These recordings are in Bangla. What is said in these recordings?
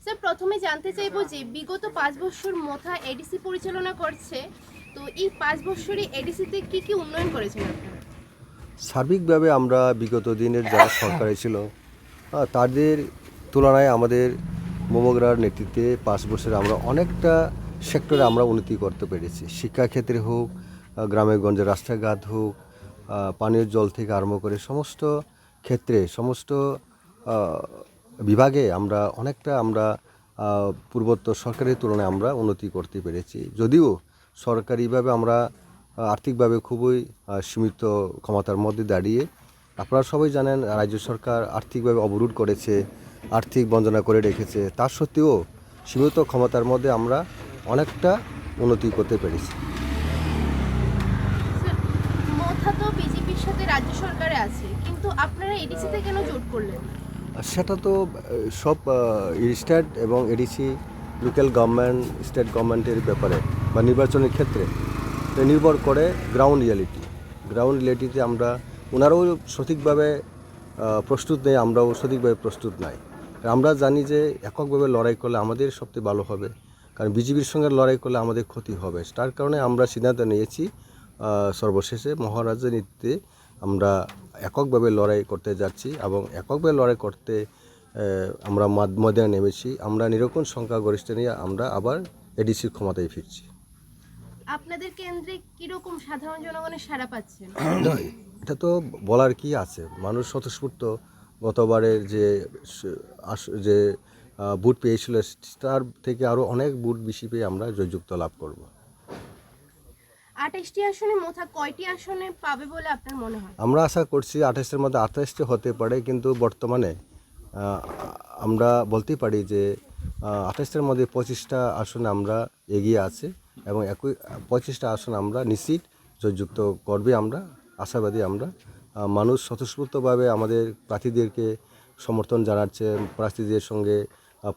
স্যার, প্রথমে জানতে চাইবো যে বিগত 5 বছর মোথা এডিসি পরিচালনা করছে, তো এই 5 বছরে এডিসিতে কি কি উন্নয়ন করেছেন আপনারা? সার্বিকভাবে আমরা বিগত দিনের যারা সরকারে ছিল তাদের তুলনায় আমাদের মোমোগ্রার নেতৃত্বে 5 বছরে আমরা অনেকটা সেক্টরে আমরা উন্নতি করতে পেরেছি। শিক্ষাক্ষেত্রে হোক, গ্রামে গঞ্জে রাস্তাঘাট হোক, পানীয় জল থেকে আরম্ভ করে সমস্ত ক্ষেত্রে সমস্ত আহ, বিভাগে আমরা পূর্বোত্তর সরকারের তুলনায় আমরা উন্নতি করতে পেরেছি। যদিও সরকারিভাবে আমরা আর্থিকভাবে খুবই সীমিত ক্ষমতার মধ্যে দাঁড়িয়ে, আপনারা সবাই জানেন রাজ্য সরকার আর্থিকভাবে অবরোধ করেছে, আর্থিক বঞ্চনা করে রেখেছে। তার সত্ত্বেও সীমিত ক্ষমতার মধ্যে আমরা অনেকটা উন্নতি করতে পেরেছি। স্যার, মোথা তো বিজেপির সাথে রাজ্য সরকারে আছে, কিন্তু আপনারা এডিসিতে কেন জোট করলেন? সেটা তো সব স্টেট এবং এডিসি লোকাল গভর্নমেন্ট, স্টেট গভর্নমেন্টের ব্যাপারে বা নির্বাচনের ক্ষেত্রে নির্ভর করে গ্রাউন্ড রিয়েলিটিতে আমরা ওনারাও সঠিকভাবে প্রস্তুত নেই, আমরাও সঠিকভাবে প্রস্তুত নাই। আমরা জানি যে এককভাবে লড়াই করলে আমাদের সবচেয়ে ভালো হবে, কারণ বিজেপির সঙ্গে লড়াই করলে আমাদের ক্ষতি হবে। তার কারণে আমরা সিদ্ধান্ত নিয়েছি সর্বশেষে মহারাজের নেতৃত্বে আমরা এককভাবে লড়াই করতে যাচ্ছি এবং এককভাবে লড়াই করতে আমরা ময়দানে নেমেছি। আমরা নিরঙ্কুশ সংখ্যাগরিষ্ঠ নিয়ে আমরা আবার এডিসির ক্ষমতায় ফিরছি। আপনাদের কেন্দ্রে কিরকম সাধারণ জনগণের সাড়া পাচ্ছেন? না, এটা তো বলার কি আছে, মানুষ স্বতঃস্ফূর্ত গতবারের যে বুট পেয়েছিল তার থেকে আরও অনেক বুট বেশি পেয়ে আমরা জয়যুক্ত লাভ করব। 28টি আসনে মোথা কয়টি আসনে পাবে বলে আপনার মনে হয়? আমরা আশা করছি 28-এর মধ্যে 28টি হতে পারে, কিন্তু বর্তমানে আহ, আমরা বলতেই পারি যে 28-এর মধ্যে 25টা আসনে আমরা এগিয়ে আছি এবং 25টা আসন আমরা নিশ্চিত জয়যুক্ত করবে। আমরা আশাবাদী। মানুষ স্বতঃস্ফূর্তভাবে আমাদের প্রার্থীদেরকে সমর্থন জানাচ্ছে, প্রার্থীদের সঙ্গে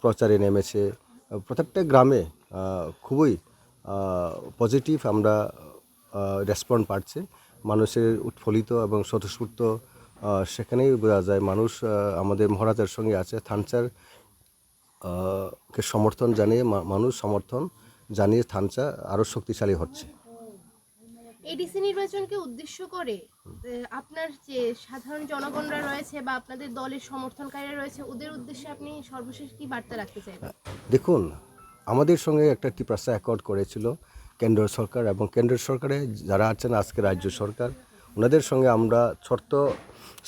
প্রচারে নেমেছে। প্রত্যেকটা গ্রামে খুবই পজিটিভ আমরা রেসপন্ড পাচ্ছে মানুষের উৎফুল্লিত এবং স্বতঃস্ফূর্ত। সেখানেই বোঝা যায় মানুষ আমাদের মহারাজার সঙ্গে আছে। থানচার কে সমর্থন জানিয়ে মানুষ সমর্থন জানিয়ে থানচা আরও শক্তিশালী হচ্ছে। এডিসি নির্বাচনকে উদ্দেশ্য করে আপনার যে সাধারণ জনগণরা রয়েছে বা আপনাদের দলের সমর্থনকারীরা রয়েছে, ওদের উদ্দেশ্যে আপনি সর্বশেষ কি বার্তা রাখতে চাইবেন? দেখুন, আমাদের সঙ্গে একটা ত্রিপাসা অ্যাকর্ড করেছিল কেন্দ্র সরকার, এবং কেন্দ্র সরকারে যারা আছেন আজকে রাজ্য সরকার, ওনাদের সঙ্গে আমরা শর্ত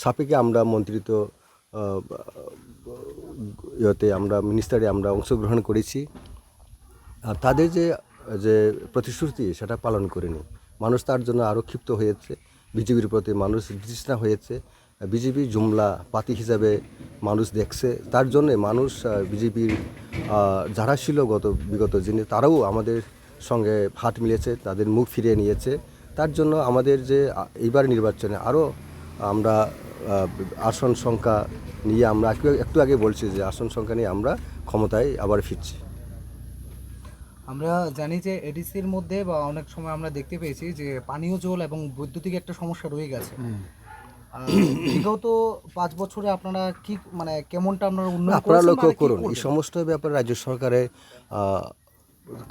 সাপেক্ষে আমরা মন্ত্রিত ইয়েতে আমরা মিনিস্টারে আমরা অংশগ্রহণ করেছি। আর তাদের যে যে প্রতিশ্রুতি সেটা পালন করেনি। মানুষ তার জন্য আরও ক্ষিপ্ত হয়েছে, বিজেপির প্রতি মানুষ বিতৃষ্ণা হয়েছে। বিজেপি জুমলা পাতি হিসাবে মানুষ দেখছে। তার জন্যে মানুষ বিজেপির যারা ছিল বিগত দিনে তারাও আমাদের সঙ্গে হাত মিলেছে, তাদের মুখ ফিরিয়ে নিয়েছে। তার জন্য আমাদের যে এইবার নির্বাচনে আরও আমরা আসন সংখ্যা নিয়ে আমরা একটু আগে বলছি যে আসন সংখ্যা নিয়ে আমরা ক্ষমতায় আবার ফিরছি। আমরা জানি যে এডিসির মধ্যে বা অনেক সময় আমরা দেখতে পেয়েছি যে পানীয় জল এবং বৈদ্যুতিক একটা সমস্যা রয়ে গেছে। বিগত 5 বছরে আপনারা কি মানে কেমনটা আপনারা উন্নয়ন আপনারা করেছেন বা লক্ষ্য আরো কি করুন, এই করবেন? সমস্ত ব্যাপারে রাজ্য সরকারের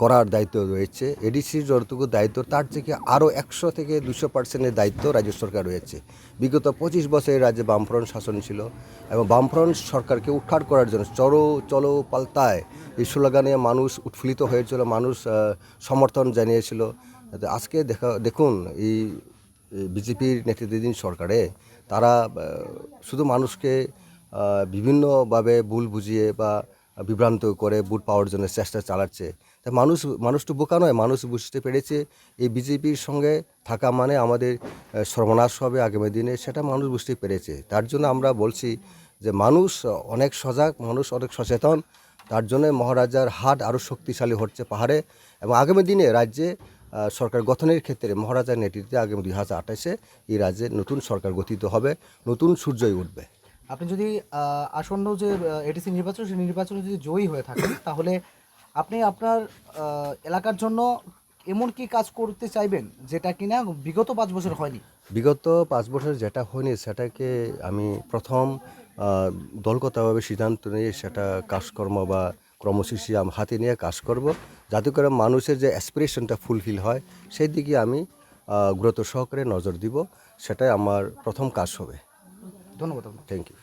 করার দায়িত্ব রয়েছে। এডিসির যতটুকু দায়িত্ব তার থেকে আরও 100 থেকে 200% দায়িত্ব রাজ্য সরকার রয়েছে। বিগত 25 বছরে রাজ্যে বামফ্রন্ট শাসন ছিল এবং বামফ্রন্ট সরকারকে উৎখাত করার জন্য চলো পাল্টায় এই স্লোগানে মানুষ উৎফুল্লিত হয়েছিল, মানুষ সমর্থন জানিয়েছিল। আজকে দেখুন এই বিজেপির নেতৃত্বাধীন সরকারে তারা শুধু মানুষকে বিভিন্নভাবে ভুল বুঝিয়ে বা বিভ্রান্ত করে ভোট পাওয়ার জন্য চেষ্টা চালাচ্ছে। তাই মানুষ তো বোকা নয়, মানুষ বুঝতে পেরেছে এই বিজেপির সঙ্গে থাকা মানে আমাদের সর্বনাশ হবে আগামী দিনে, সেটা মানুষ বুঝতে পেরেছে। তার জন্য আমরা বলছি যে মানুষ অনেক সজাগ, মানুষ অনেক সচেতন। তার জন্য মহারাজার হাট আরও শক্তিশালী হচ্ছে পাহাড়ে, এবং আগামী দিনে রাজ্যে সরকার গঠনের ক্ষেত্রে মহারাজার নেতৃত্বে আগামী 2028-এ এই রাজ্যে নতুন সরকার গঠিত হবে, নতুন সূর্যই উঠবে। আপনি যদি আসন্ন যে এডিসি নির্বাচন সেই নির্বাচনে যদি জয়ী হয়ে থাকেন তাহলে আপনি আপনার এলাকার জন্য এমন কি কাজ করতে চাইবেন যেটা কিনা বিগত 5 বছর হয়নি? বিগত 5 বছর যেটা হয়নি সেটাকে আমি প্রথম দলগতভাবে সিদ্ধান্ত নিয়ে সেটা কাজকর্ম বা কর্মসূচি আমি হাতে নিয়ে কাজ করব, যাতে করে মানুষের যে অ্যাসপিরেশনটা ফুলফিল হয় সেই দিকে আমি গুরুত্ব সহকারে নজর দিব। সেটাই আমার প্রথম কাজ হবে। ধন্যবাদ আপনাকে। Thank you.